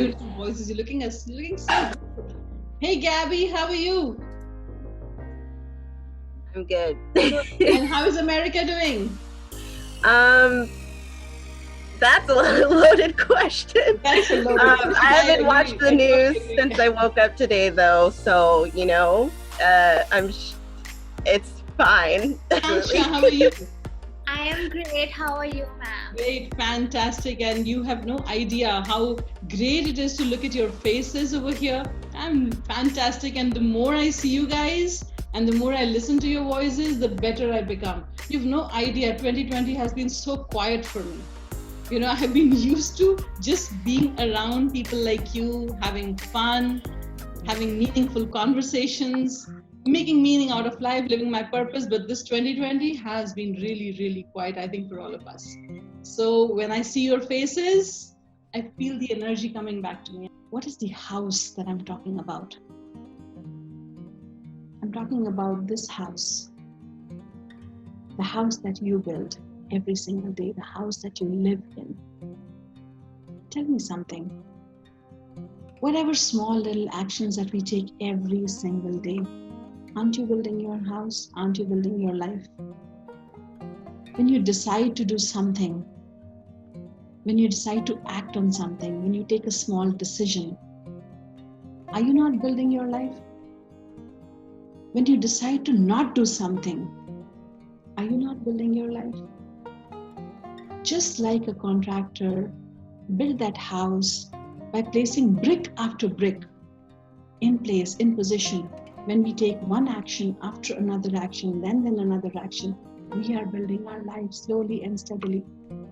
beautiful voices. You're looking so beautiful. Hey, Gabby, how are you? I'm good. And how is America doing? That's a loaded question. That's a loaded question. I haven't watched the news since I woke up today, though, so it's fine. Ansha, how are you? I am great. How are you, ma'am? Great, fantastic. And you have no idea how great it is to look at your faces over here. I'm fantastic. And the more I see you guys and the more I listen to your voices, the better I become. You've no idea. 2020 has been so quiet for me. I have been used to just being around people like you, having fun, having meaningful conversations, making meaning out of life, living my purpose. But this 2020 has been really, really quiet, I think, for all of us. So when I see your faces, I feel the energy coming back to me. What is the house that I'm talking about? I'm talking about this house. The house that you build every single day, the house that you live in. Tell me something. Whatever small little actions that we take every single day, aren't you building your house? Aren't you building your life? When you decide to do something, when you decide to act on something, when you take a small decision, are you not building your life? When you decide to not do something, are you not building your life? Just like a contractor built that house by placing brick after brick in place, in position. When we take one action after another action, then another action, we are building our life slowly and steadily.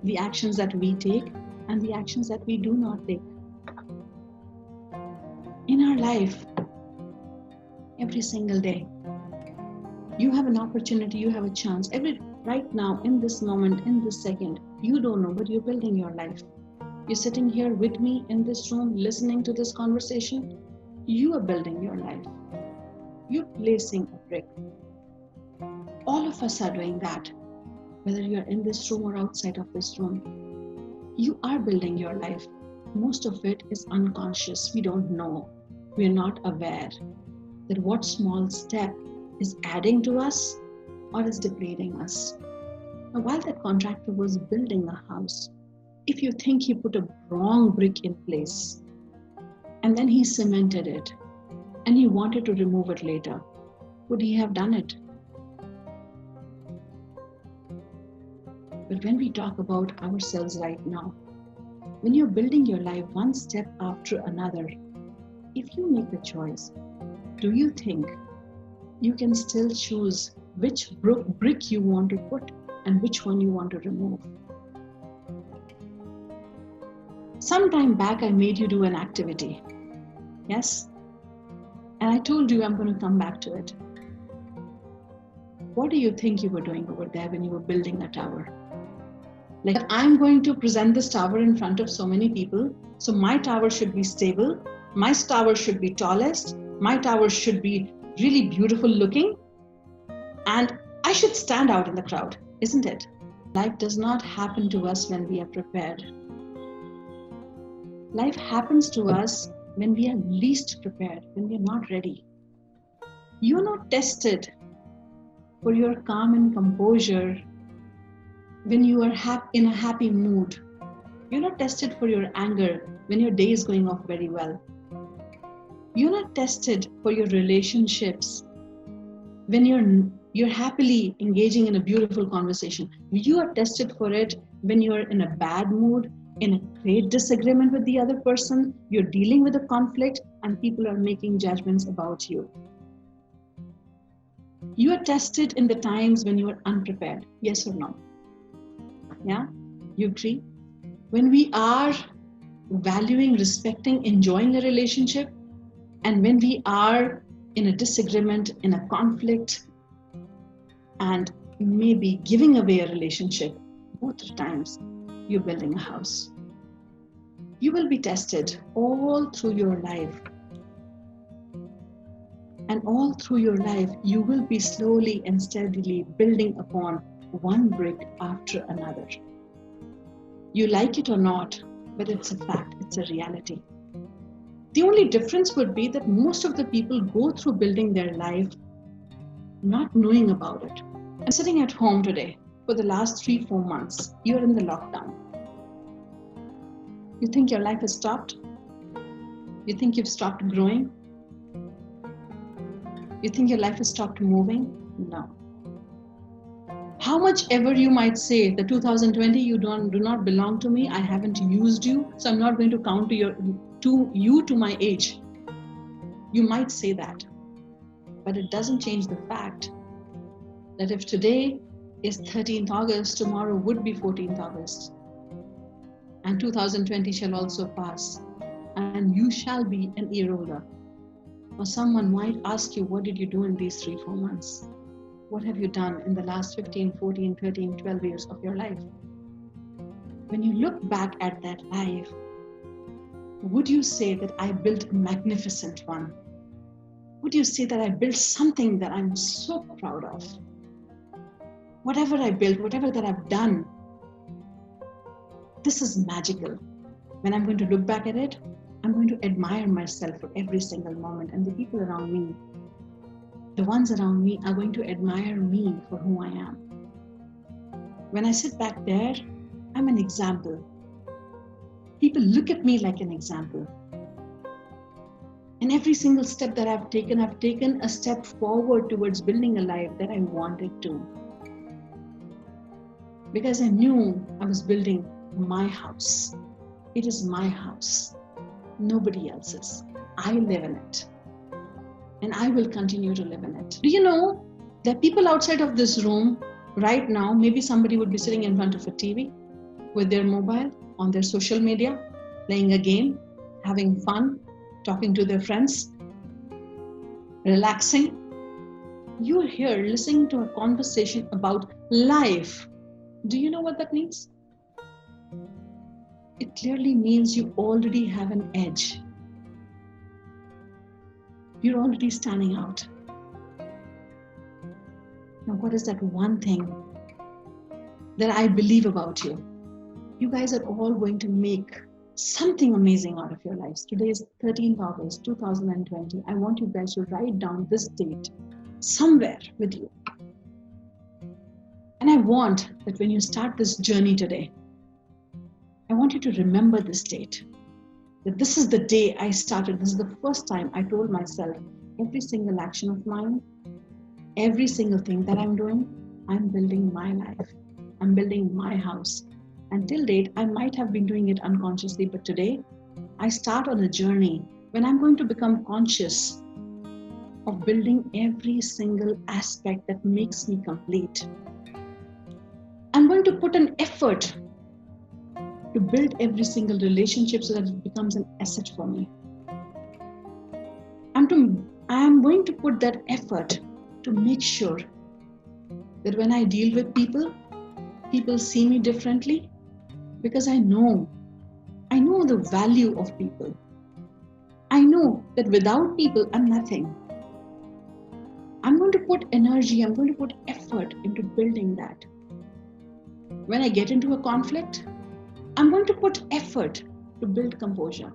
The actions that we take and the actions that we do not take. In our life, every single day, you have an opportunity, you have a chance. Right now, in this moment, in this second, you don't know, but you're building your life. You're sitting here with me in this room, listening to this conversation. You are building your life. You're placing a brick. All of us are doing that. Whether you're in this room or outside of this room, you are building your life. Most of it is unconscious. We don't know. We're not aware that what small step is adding to us or is depleting us. Now, while that contractor was building a house, if you think he put a wrong brick in place and then he cemented it and he wanted to remove it later, would he have done it? But when we talk about ourselves right now, when you're building your life one step after another, if you make the choice, do you think you can still choose which brick you want to put and which one you want to remove? Some time back, I made you do an activity. Yes? And I told you I'm going to come back to it. What do you think you were doing over there when you were building a tower? Like, I'm going to present this tower in front of so many people. So my tower should be stable. My tower should be tallest. My tower should be really beautiful looking. And I should stand out in the crowd, isn't it? Life does not happen to us when we are prepared. Life happens to us when we are least prepared, when we are not ready. You're not tested for your calm and composure when you are in a happy mood. You're not tested for your anger when your day is going off very well. You're not tested for your relationships when you're happily engaging in a beautiful conversation. You are tested for it when you're in a bad mood, in a great disagreement with the other person, you're dealing with a conflict and people are making judgments about you. You are tested in the times when you are unprepared. Yes or no? Yeah? You agree? When we are valuing, respecting, enjoying a relationship, and when we are in a disagreement, in a conflict, and maybe giving away a relationship, both times you're building a house. You will be tested all through your life. And all through your life, you will be slowly and steadily building upon one brick after another. You like it or not, but it's a fact, it's a reality. The only difference would be that most of the people go through building their life not knowing about it. And sitting at home today for the last 3-4 months, you're in the lockdown. You think your life has stopped? You think you've stopped growing? You think your life has stopped moving? No. How much ever you might say, the 2020, you do not belong to me, I haven't used you, so I'm not going to count to my age. You might say that, but it doesn't change the fact that if today is 13th August, tomorrow would be 14th August. And 2020 shall also pass, and you shall be an year older. Or someone might ask you, what did you do in these 3-4 months? What have you done in the last 15, 14, 13, 12 years of your life? When you look back at that life, would you say that I built a magnificent one? Would you say that I built something that I'm so proud of? Whatever I built, whatever that I've done, this is magical. When I'm going to look back at it, I'm going to admire myself for every single moment, and the people around me, the ones around me are going to admire me for who I am. When I sit back there, I'm an example. People look at me like an example. And every single step that I've taken a step forward towards building a life that I wanted to. Because I knew I was building my house. It is my house, nobody else's. I live in it. And I will continue to live in it. Do you know that people outside of this room right now, maybe somebody would be sitting in front of a TV with their mobile, on their social media, playing a game, having fun, talking to their friends, relaxing. You're here listening to a conversation about life. Do you know what that means? It clearly means you already have an edge. You're already standing out. Now, what is that one thing that I believe about you? You guys are all going to make something amazing out of your lives. Today is 13th August, 2020. I want you guys to write down this date somewhere with you. And I want that when you start this journey today, I want you to remember this date. That this is the day I started. This is the first time I told myself, every single action of mine, every single thing that I'm doing, I'm building my life. I'm building my house. Until date, I might have been doing it unconsciously, but today, I start on a journey when I'm going to become conscious of building every single aspect that makes me complete. I'm going to put an effort to build every single relationship so that it becomes an asset for me. I'm going to put that effort to make sure that when I deal with people, people see me differently because I know the value of people. I know that without people, I'm nothing. I'm going to put energy, I'm going to put effort into building that. When I get into a conflict, I'm going to put effort to build composure.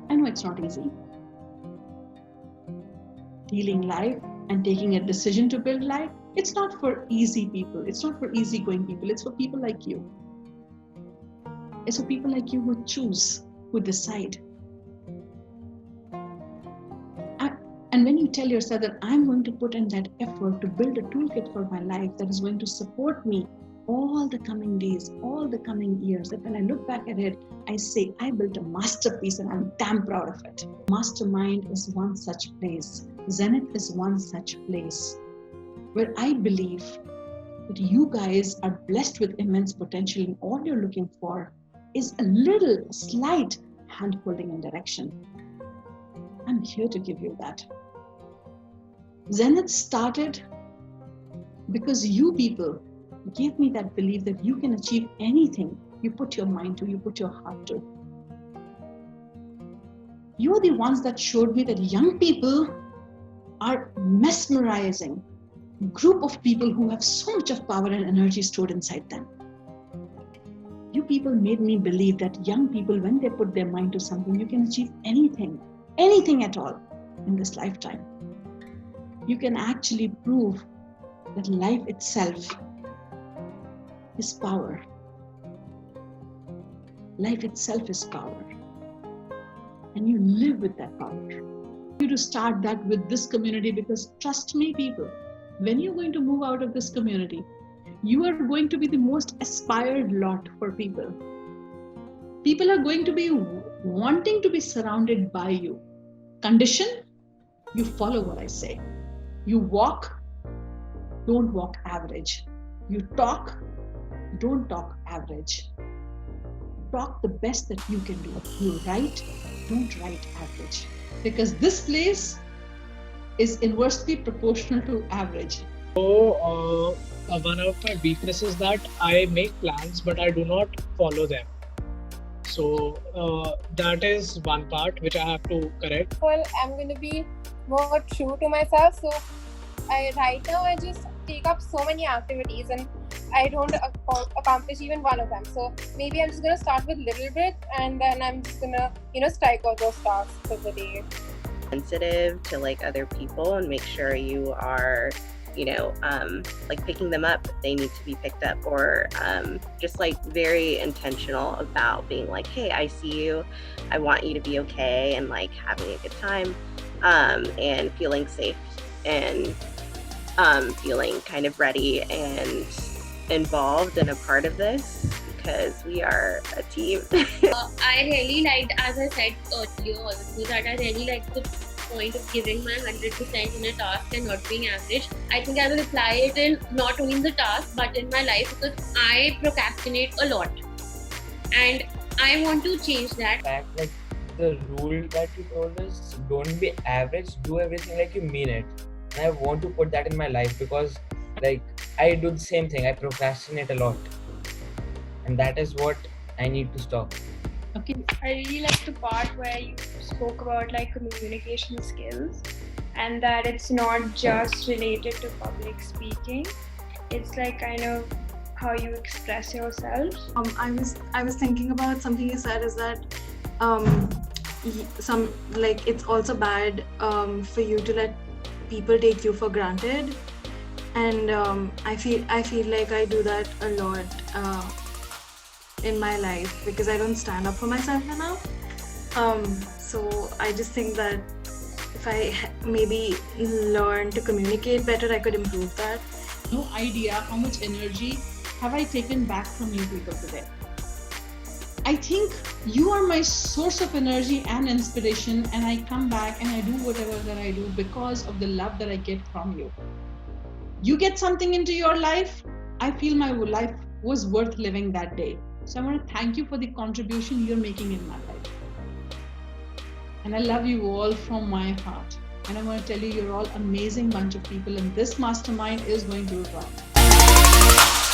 I know it's not easy. Dealing life and taking a decision to build life, it's not for easy people. It's not for easygoing people. It's for people like you. It's for people like you who choose, who decide. And when you tell yourself that I'm going to put in that effort to build a toolkit for my life that is going to support me all the coming days, all the coming years, that when I look back at it, I say, I built a masterpiece and I'm damn proud of it. Mastermind is one such place. Zenith is one such place where I believe that you guys are blessed with immense potential and all you're looking for is a slight hand holding in direction. I'm here to give you that. Zenith started because you people gave me that belief that you can achieve anything you put your mind to, you put your heart to. You're the ones that showed me that young people are mesmerizing group of people who have so much of power and energy stored inside them. You people made me believe that young people, when they put their mind to something, you can achieve anything. anything at all in this lifetime, you can actually prove that life itself is power. Life itself is power. And you live with that power. You to start that with this community, because trust me, people, when you're going to move out of this community, you are going to be the most aspired lot for people. People are going to be wanting to be surrounded by you. Condition, you follow what I say. You walk, don't walk average. You talk, don't talk average. Talk the best that you can do. You write, don't write average. Because this place is inversely proportional to average. So, one of my weaknesses is that I make plans, but I do not follow them. So, that is one part which I have to correct. Well, I'm going to be more true to myself. So, right now I just take up so many activities and I don't accomplish even one of them. So maybe I'm just going to start with little bit and then I'm just going to, strike out those tasks for the day. Sensitive to like other people and make sure you are, like picking them up if they need to be picked up, or just like very intentional about being like, hey, I see you, I want you to be okay, and like having a good time, and feeling safe and feeling kind of ready and involved and a part of this, because we are a team. I really liked, as I said earlier also, that I really liked the point of giving my 100% in a task and not being average. I think I will apply it in not only in the task but in my life, because I procrastinate a lot and I want to change that. Fact, like the rule that you told us, don't be average, do everything like you mean it. And I want to put that in my life, because like I do the same thing, I procrastinate a lot, and that is what I need to stop. Okay. I really like the part where you spoke about like communication skills, and that it's not just related to public speaking. It's like kind of how you express yourself. I was thinking about something you said, is that it's also bad for you to let people take you for granted, and I feel like I do that a lot in my life, because I don't stand up for myself enough. So I just think that if I maybe learn to communicate better, I could improve that. No idea how much energy have I taken back from you people today. I think you are my source of energy and inspiration, and I come back and I do whatever that I do because of the love that I get from you. You get something into your life, I feel my life was worth living that day. So I want to thank you for the contribution you're making in my life. And I love you all from my heart. And I want to tell you, you're all amazing bunch of people, and this mastermind is going to rock.